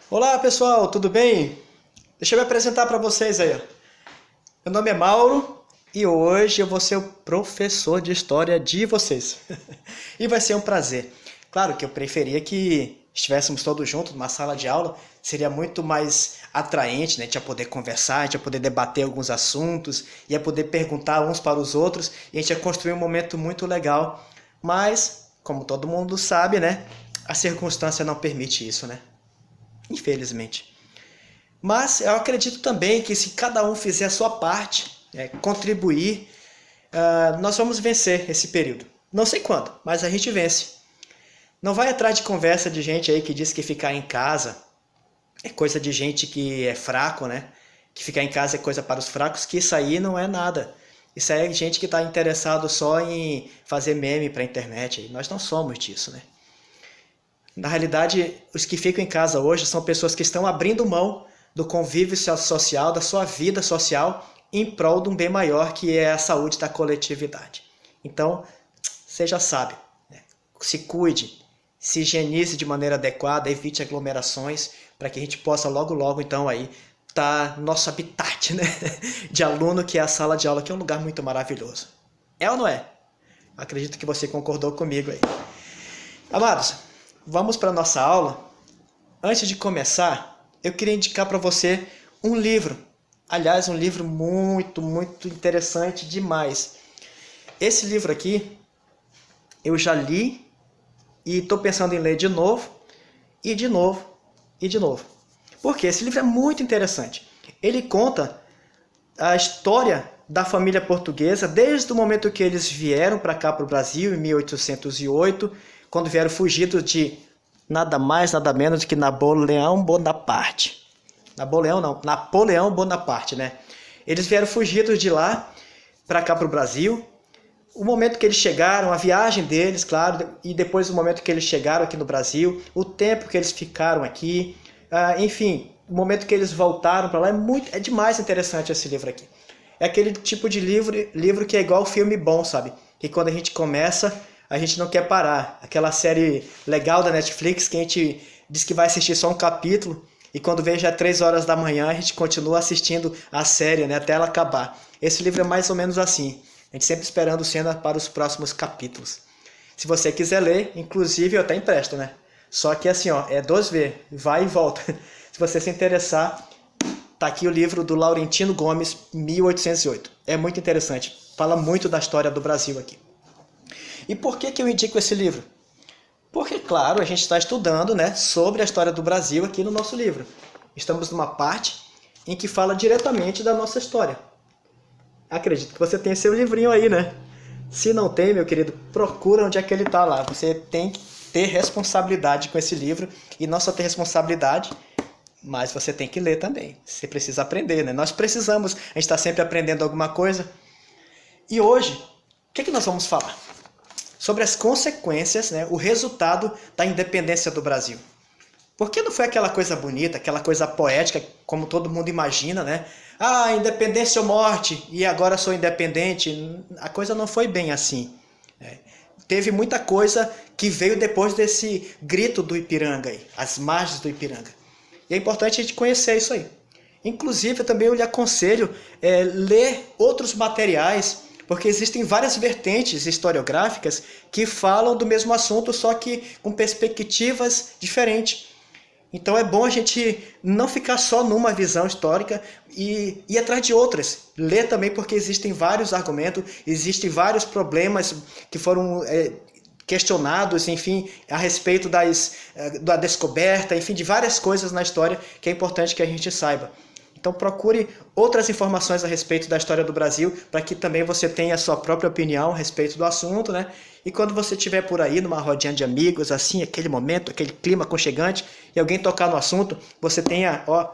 Olá pessoal, tudo bem? Deixa eu me apresentar para vocês aí. Meu nome é Mauro e hoje eu vou ser o professor de história de vocês. E vai ser um prazer. Claro que eu preferia que estivéssemos todos juntos numa sala de aula, seria muito mais atraente, né? A gente ia poder conversar, a gente ia poder debater alguns assuntos, ia poder perguntar uns para os outros e a gente ia construir um momento muito legal. Mas, como todo mundo sabe, né? A circunstância não permite isso, né? Infelizmente. Mas eu acredito também que se cada um fizer a sua parte, contribuir, nós vamos vencer esse período. Não sei quando, mas a gente vence. Não vai atrás de conversa de gente aí que diz que ficar em casa é coisa de gente que é fraco, né? Que ficar em casa é coisa para os fracos, que isso aí não é nada. Isso aí é gente que está interessado só em fazer meme para a internet. Nós não somos disso, né? Na realidade, os que ficam em casa hoje são pessoas que estão abrindo mão do convívio social, da sua vida social, em prol de um bem maior que é a saúde da coletividade. Então, seja sábio, né? Se cuide, se higienize de maneira adequada, evite aglomerações, para que a gente possa logo logo então aí tá nosso habitat, né, de aluno, que é a sala de aula, que é um lugar muito maravilhoso. É ou não é? Acredito que você concordou comigo aí. Amados, vamos para a nossa aula. Antes de começar, eu queria indicar para você um livro. Aliás, um livro muito interessante demais. Esse livro aqui, eu já li e estou pensando em ler de novo, e de novo, e de novo. Porque esse livro é muito interessante. Ele conta a história da família portuguesa desde o momento que eles vieram para cá, para o Brasil, em 1808, quando vieram fugidos de nada mais, nada menos do que Napoleão Bonaparte. Napoleão não, Napoleão Bonaparte, né? Eles vieram fugidos de lá para cá, para o Brasil. O momento que eles chegaram, a viagem deles, claro, e depois o momento que eles chegaram aqui no Brasil, o tempo que eles ficaram aqui, enfim, o momento que eles voltaram para lá, é demais interessante esse livro aqui. É aquele tipo de livro que é igual filme bom, sabe? Que quando a gente começa, a gente não quer parar. Aquela série legal da Netflix que a gente diz que vai assistir só um capítulo e quando vem já é 3 horas da manhã, a gente continua assistindo a série, né, até ela acabar. Esse livro é mais ou menos assim. A gente sempre esperando cena para os próximos capítulos. Se você quiser ler, inclusive eu até empresto, né? Só que assim, ó, é 2V, vai e volta. Se você se interessar, tá aqui o livro do Laurentino Gomes, 1808. É muito interessante. Fala muito da história do Brasil aqui. E por que eu indico esse livro? Porque, claro, a gente está estudando, né, sobre a história do Brasil aqui no nosso livro. Estamos numa parte em que fala diretamente da nossa história. Acredito que você tem seu livrinho aí, né? Se não tem, meu querido, procura onde é que ele está lá. Você tem que ter responsabilidade com esse livro. E não só ter responsabilidade, mas você tem que ler também. Você precisa aprender, né? Nós precisamos, a gente está sempre aprendendo alguma coisa. E hoje, o que nós vamos falar? Sobre as consequências, né? O resultado da independência do Brasil. Porque não foi aquela coisa bonita, aquela coisa poética, como todo mundo imagina, né? Ah, independência ou morte, e agora sou independente. A coisa não foi bem assim. Teve muita coisa que veio depois desse grito do Ipiranga, aí, as margens do Ipiranga. E é importante a gente conhecer isso aí. Inclusive, também eu lhe aconselho ler outros materiais, porque existem várias vertentes historiográficas que falam do mesmo assunto, só que com perspectivas diferentes. Então é bom a gente não ficar só numa visão histórica e ir atrás de outras. Ler também, porque existem vários argumentos, existem vários problemas que foram questionados, enfim, a respeito da descoberta, enfim, de várias coisas na história que é importante que a gente saiba. Então procure outras informações a respeito da história do Brasil, para que também você tenha a sua própria opinião a respeito do assunto, né? E quando você estiver por aí, numa rodinha de amigos, assim, aquele momento, aquele clima aconchegante, e alguém tocar no assunto, você tenha, ó,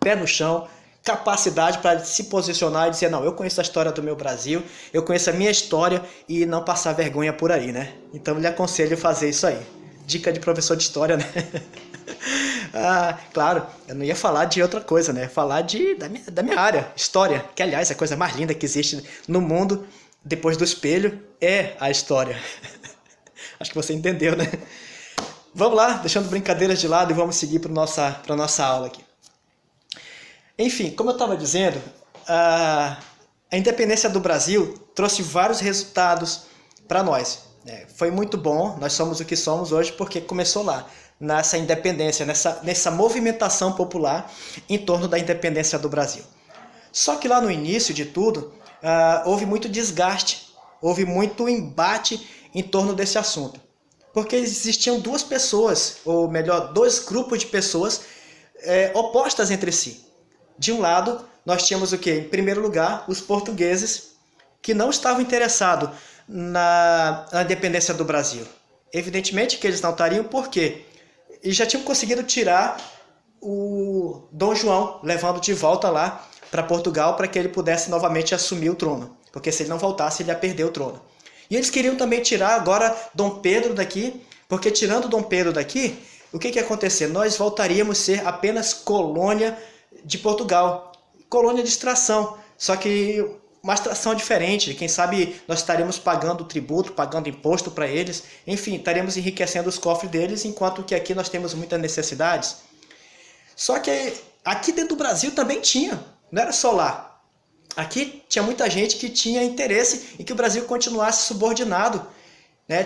pé no chão, capacidade para se posicionar e dizer, não, eu conheço a história do meu Brasil, eu conheço a minha história, e não passar vergonha por aí, né? Então eu lhe aconselho a fazer isso aí. Dica de professor de história, né? Claro, eu não ia falar de outra coisa, né? Falar da minha área, história, que aliás é a coisa mais linda que existe no mundo, depois do espelho, é a história. Acho que você entendeu, né? Vamos lá, deixando brincadeiras de lado e vamos seguir para nossa aula aqui. Enfim, como eu estava dizendo, a independência do Brasil trouxe vários resultados para nós. Foi muito bom, nós somos o que somos hoje porque começou lá, nessa independência, nessa movimentação popular em torno da independência do Brasil. Só que lá no início de tudo, houve muito desgaste, houve muito embate em torno desse assunto. Porque existiam duas pessoas, ou melhor, dois grupos de pessoas opostas entre si. De um lado, nós tínhamos o quê? Em primeiro lugar, os portugueses, que não estavam interessados na independência do Brasil. Evidentemente que eles não estariam, por quê? Eles já tinham conseguido tirar o Dom João, levando de volta lá para Portugal, para que ele pudesse novamente assumir o trono. Porque se ele não voltasse, ele ia perder o trono. E eles queriam também tirar agora Dom Pedro daqui, porque tirando Dom Pedro daqui, o que ia acontecer? Nós voltaríamos a ser apenas colônia de Portugal, colônia de extração, só que uma extração diferente. Quem sabe nós estaríamos pagando tributo, pagando imposto para eles, enfim, estaríamos enriquecendo os cofres deles, enquanto que aqui nós temos muitas necessidades. Só que aqui dentro do Brasil também tinha, não era só lá. Aqui tinha muita gente que tinha interesse em que o Brasil continuasse subordinado.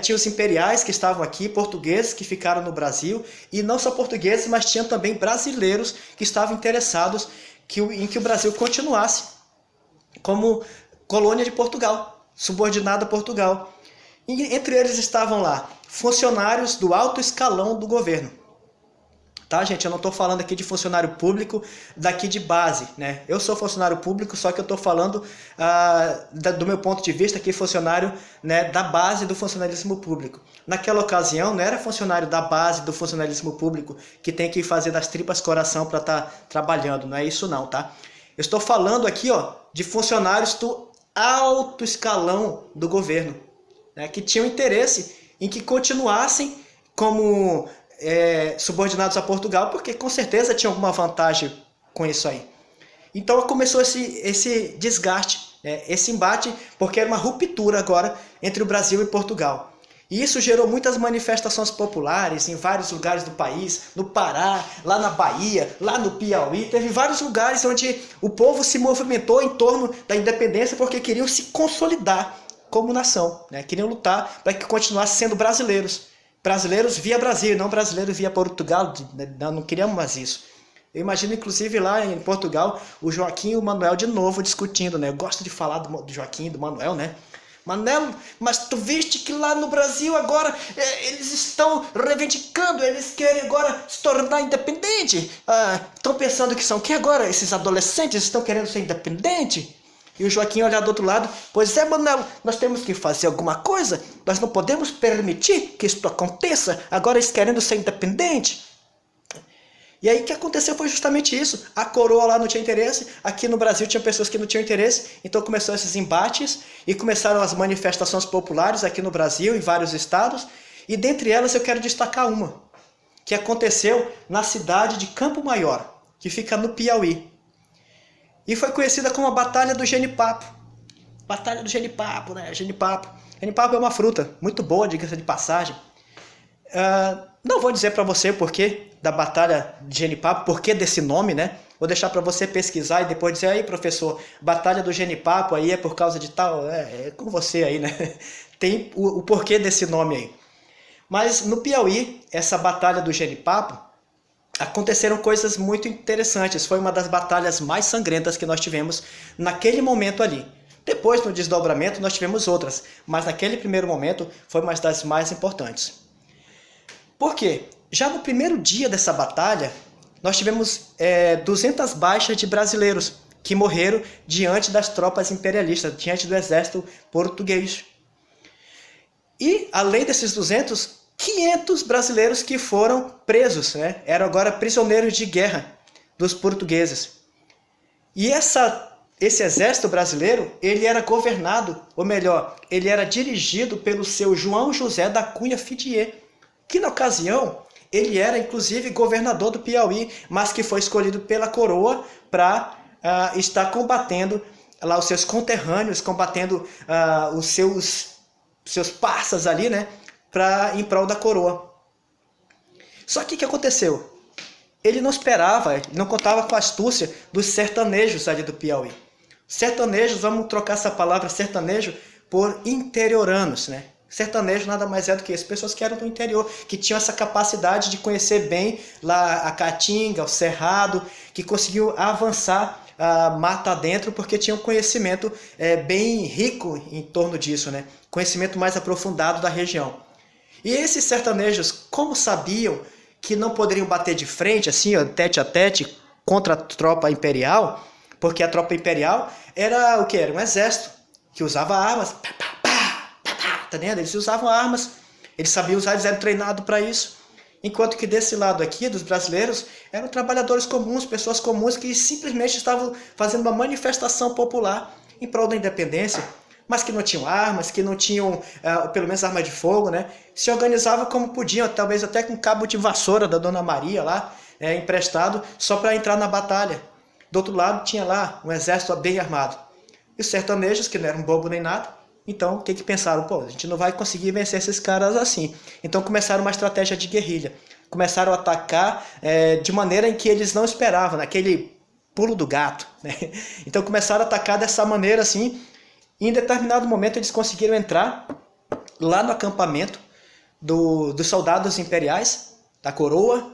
Tinha os imperiais que estavam aqui, portugueses que ficaram no Brasil, e não só portugueses, mas tinha também brasileiros que estavam interessados em que o Brasil continuasse como colônia de Portugal, subordinada a Portugal. E entre eles estavam lá funcionários do alto escalão do governo. Tá, gente? Eu não estou falando aqui de funcionário público daqui de base, né? Eu sou funcionário público, só que eu estou falando do meu ponto de vista aqui, funcionário, né, da base do funcionalismo público. Naquela ocasião, não era funcionário da base do funcionalismo público que tem que fazer das tripas coração para estar trabalhando, não é isso não, tá? Eu estou falando aqui, de funcionários do alto escalão do governo, né, que tinham interesse em que continuassem como subordinados a Portugal, porque com certeza tinha alguma vantagem com isso aí. Então começou esse desgaste, esse embate, porque era uma ruptura agora entre o Brasil e Portugal. E isso gerou muitas manifestações populares em vários lugares do país, no Pará, lá na Bahia, lá no Piauí. Teve vários lugares onde o povo se movimentou em torno da independência porque queriam se consolidar como nação, né? Queriam lutar para que continuassem sendo brasileiros. Brasileiros via Brasil, não brasileiros via Portugal, não queríamos mais isso. Eu imagino, inclusive, lá em Portugal, o Joaquim e o Manuel de novo discutindo, né? Eu gosto de falar do Joaquim e do Manuel, né? Manuel, mas tu viste que lá no Brasil agora eles estão reivindicando, eles querem agora se tornar independente. Estão pensando que são o que agora? Esses adolescentes estão querendo ser independentes? E o Joaquim olhar do outro lado, pois é, Manuel, nós temos que fazer alguma coisa, nós não podemos permitir que isso aconteça, agora eles querendo ser independentes. E aí o que aconteceu foi justamente isso, a coroa lá não tinha interesse, aqui no Brasil tinha pessoas que não tinham interesse, então começou esses embates e começaram as manifestações populares aqui no Brasil, em vários estados, e dentre elas eu quero destacar uma, que aconteceu na cidade de Campo Maior, que fica no Piauí. E foi conhecida como a Batalha do Genipapo. Batalha do Genipapo, né? Genipapo. Genipapo é uma fruta muito boa, diga-se de passagem. Não vou dizer para você o porquê da Batalha de Genipapo, porquê desse nome, né? Vou deixar para você pesquisar e depois dizer, aí professor, Batalha do Genipapo aí é por causa de tal... É com você aí, né? Tem o porquê desse nome aí. Mas no Piauí, essa Batalha do Genipapo, aconteceram coisas muito interessantes. Foi uma das batalhas mais sangrentas que nós tivemos naquele momento ali. Depois, no desdobramento, nós tivemos outras, mas naquele primeiro momento foi uma das mais importantes. Por quê? Já no primeiro dia dessa batalha, nós tivemos 200 baixas de brasileiros que morreram diante das tropas imperialistas, diante do exército português. E, além desses 200, 500 brasileiros que foram presos, né? Eram agora prisioneiros de guerra dos portugueses. E esse exército brasileiro, ele era governado, ou melhor, ele era dirigido pelo seu João José da Cunha Fidier, que na ocasião ele era inclusive governador do Piauí, mas que foi escolhido pela coroa para estar combatendo lá os seus conterrâneos, combatendo os seus parças ali, né? Em prol da coroa. Só que o que aconteceu? Ele não esperava, não contava com a astúcia dos sertanejos ali do Piauí. Sertanejos, vamos trocar essa palavra sertanejo por interioranos, né? Sertanejo nada mais é do que isso, pessoas que eram do interior, que tinham essa capacidade de conhecer bem lá a Caatinga, o Cerrado, que conseguiu avançar a mata dentro porque tinham conhecimento bem rico em torno disso, né? Conhecimento mais aprofundado da região. E esses sertanejos, como sabiam que não poderiam bater de frente, assim, ó, tete a tete, contra a tropa imperial, porque a tropa imperial era o que? Era um exército que usava armas, tá vendo? Eles usavam armas, eles sabiam usar, eles eram treinados para isso. Enquanto que desse lado aqui, dos brasileiros, eram trabalhadores comuns, pessoas comuns que simplesmente estavam fazendo uma manifestação popular em prol da independência, mas que não tinham armas, que não tinham, pelo menos, armas de fogo, né? Se organizavam como podiam, talvez até com cabo de vassoura da Dona Maria lá, emprestado, só para entrar na batalha. Do outro lado tinha lá um exército bem armado. E os sertanejos, que não eram bobo nem nada, então, o que pensaram? Pô, a gente não vai conseguir vencer esses caras assim. Então, começaram uma estratégia de guerrilha. Começaram a atacar de maneira em que eles não esperavam, naquele pulo do gato, né? Então, começaram a atacar dessa maneira assim. E, em determinado momento, eles conseguiram entrar lá no acampamento dos soldados imperiais, da coroa.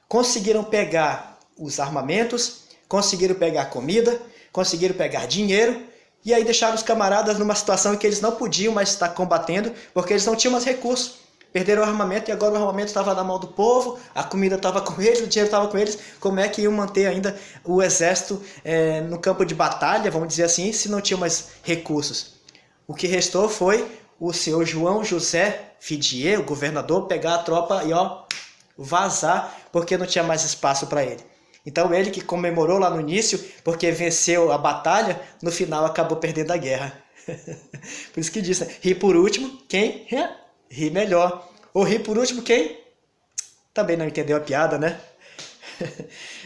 Conseguiram pegar os armamentos, conseguiram pegar comida, conseguiram pegar dinheiro. E aí deixaram os camaradas numa situação em que eles não podiam mais estar combatendo, porque eles não tinham mais recursos. Perderam o armamento e agora o armamento estava na mão do povo, a comida estava com eles, o dinheiro estava com eles. Como é que iam manter ainda o exército no campo de batalha, vamos dizer assim, se não tinham mais recursos? O que restou foi o senhor João José Fidier, o governador, pegar a tropa e vazar, porque não tinha mais espaço para ele. Então ele que comemorou lá no início, porque venceu a batalha, no final acabou perdendo a guerra. Por isso que diz, né? Ri por último, quem ri melhor. Ou ri por último, quem também não entendeu a piada, né?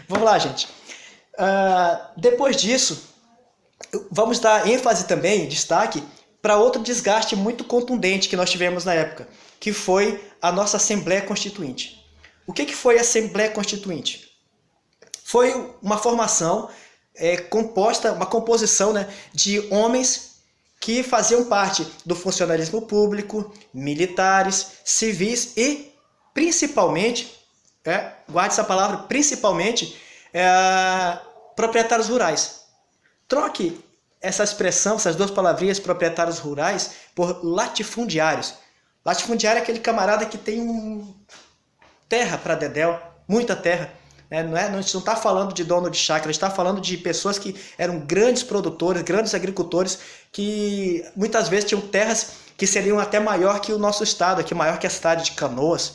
Vamos lá, gente. Depois disso, vamos dar ênfase também, destaque, para outro desgaste muito contundente que nós tivemos na época, que foi a nossa Assembleia Constituinte. O que foi a Assembleia Constituinte? Foi uma formação composta, uma composição, né, de homens que faziam parte do funcionalismo público, militares, civis e, principalmente, guarde essa palavra, principalmente, proprietários rurais. Troque essa expressão, essas duas palavrinhas, proprietários rurais, por latifundiários. Latifundiário é aquele camarada que tem terra para dedéu, muita terra. A gente não está falando de dono de chácara, a gente está falando de pessoas que eram grandes produtores, grandes agricultores, que muitas vezes tinham terras que seriam até maior que o nosso estado, aqui, maior que a cidade de Canoas.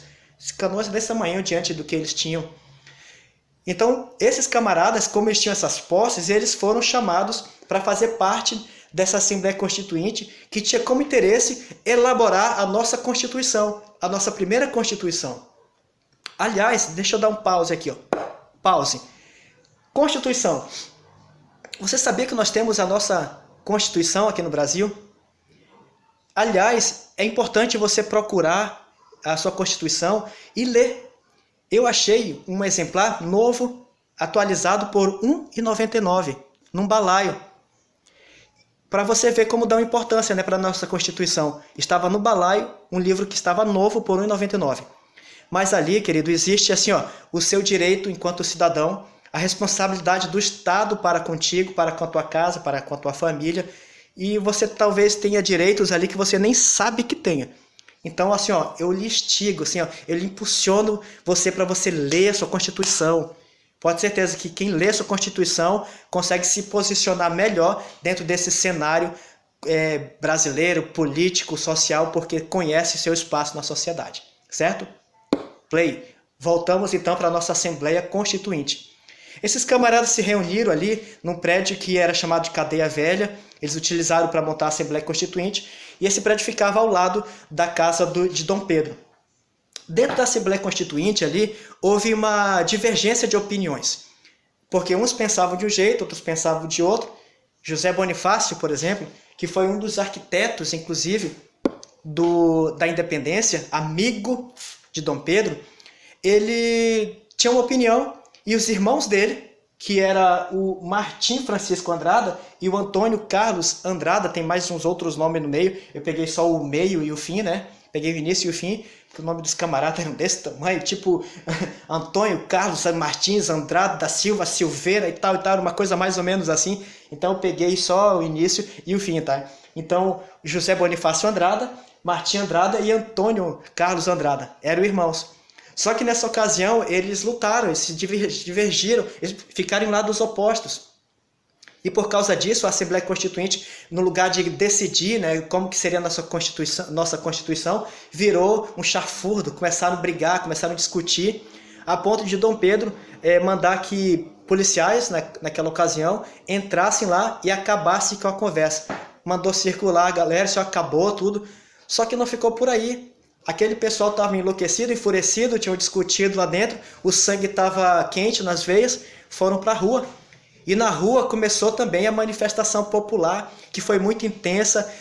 Canoas é desse tamanho diante do que eles tinham. Então, esses camaradas, como eles tinham essas posses, eles foram chamados para fazer parte dessa Assembleia Constituinte, que tinha como interesse elaborar a nossa Constituição, a nossa primeira Constituição. Aliás, deixa eu dar um pause aqui, Pause. Constituição. Você sabia que nós temos a nossa Constituição aqui no Brasil? Aliás, é importante você procurar a sua Constituição e ler. Eu achei um exemplar novo, atualizado por R$ 1,99, num balaio. Para você ver como dá uma importância, né, para a nossa Constituição. Estava no balaio um livro que estava novo por R$ 1,99. Mas ali, querido, existe assim, o seu direito enquanto cidadão, a responsabilidade do Estado para contigo, para com a tua casa, para com a tua família, e você talvez tenha direitos ali que você nem sabe que tenha. Então, assim, eu lhe instigo, assim, eu lhe impulsiono você para você ler a sua Constituição. Pode ter certeza que quem lê a sua Constituição consegue se posicionar melhor dentro desse cenário brasileiro, político, social, porque conhece seu espaço na sociedade, certo? Play. Voltamos então para a nossa Assembleia Constituinte. Esses camaradas se reuniram ali num prédio que era chamado de Cadeia Velha. Eles utilizaram para montar a Assembleia Constituinte e esse prédio ficava ao lado da casa de Dom Pedro. Dentro da Assembleia Constituinte ali houve uma divergência de opiniões, porque uns pensavam de um jeito, outros pensavam de outro. José Bonifácio, por exemplo, que foi um dos arquitetos, inclusive, da independência, amigo de Dom Pedro, ele tinha uma opinião e os irmãos dele, que era o Martim Francisco Andrada e o Antônio Carlos Andrada, tem mais uns outros nomes no meio, eu peguei só o meio e o fim, né? Peguei o início e o fim, porque o nome dos camaradas eram desse tamanho, tipo Antônio Carlos Martins Andrada da Silva Silveira e tal, era uma coisa mais ou menos assim. Então eu peguei só o início e o fim, tá? Então José Bonifácio Andrada, Martim Andrada e Antônio Carlos Andrada eram irmãos. Só que nessa ocasião eles lutaram, eles se divergiram, eles ficaram em lados opostos. E por causa disso, a Assembleia Constituinte, no lugar de decidir, né, como que seria a nossa Constituição, virou um chafurdo, começaram a brigar, começaram a discutir, a ponto de Dom Pedro mandar que policiais, naquela ocasião, entrassem lá e acabassem com a conversa. Mandou circular a galera, isso acabou tudo, só que não ficou por aí. Aquele pessoal estava enlouquecido, enfurecido, tinham discutido lá dentro, o sangue estava quente nas veias, foram para a rua. E na rua começou também a manifestação popular, que foi muito intensa,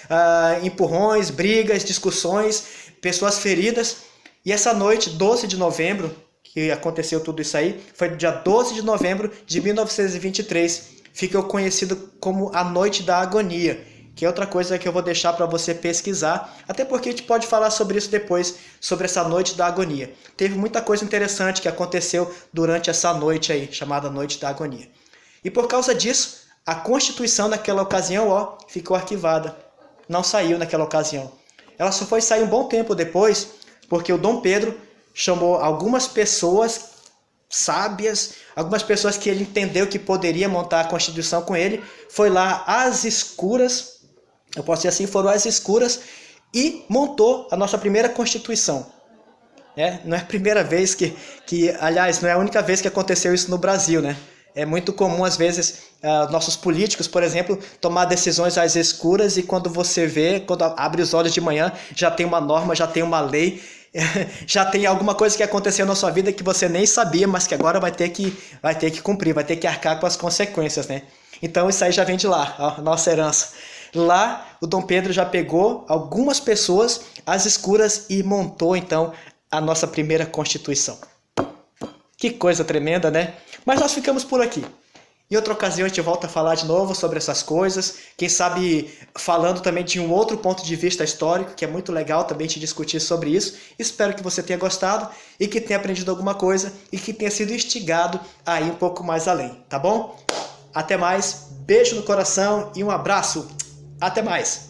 empurrões, brigas, discussões, pessoas feridas. E essa noite, 12 de novembro, que aconteceu tudo isso aí, foi no dia 12 de novembro de 1923, ficou conhecido como a Noite da Agonia, que é outra coisa que eu vou deixar para você pesquisar, até porque a gente pode falar sobre isso depois, sobre essa Noite da Agonia. Teve muita coisa interessante que aconteceu durante essa noite aí, chamada Noite da Agonia. E por causa disso, a Constituição naquela ocasião, ficou arquivada. Não saiu naquela ocasião. Ela só foi sair um bom tempo depois, porque o Dom Pedro chamou algumas pessoas sábias, algumas pessoas que ele entendeu que poderia montar a Constituição com ele, foi lá às escuras, eu posso dizer assim, foram às escuras e montou a nossa primeira Constituição. Não é a primeira vez aliás, não é a única vez que aconteceu isso no Brasil, né? É muito comum, às vezes, nossos políticos, por exemplo, tomar decisões às escuras e quando você vê, quando abre os olhos de manhã, já tem uma norma, já tem uma lei, já tem alguma coisa que aconteceu na sua vida que você nem sabia, mas que agora vai ter que cumprir, vai ter que arcar com as consequências, né? Então isso aí já vem de lá, a nossa herança. Lá, o Dom Pedro já pegou algumas pessoas às escuras e montou, então, a nossa primeira Constituição. Que coisa tremenda, né? Mas nós ficamos por aqui. Em outra ocasião a gente volta a falar de novo sobre essas coisas. Quem sabe falando também de um outro ponto de vista histórico, que é muito legal também te discutir sobre isso. Espero que você tenha gostado e que tenha aprendido alguma coisa e que tenha sido instigado a ir um pouco mais além, tá bom? Até mais, beijo no coração e um abraço. Até mais!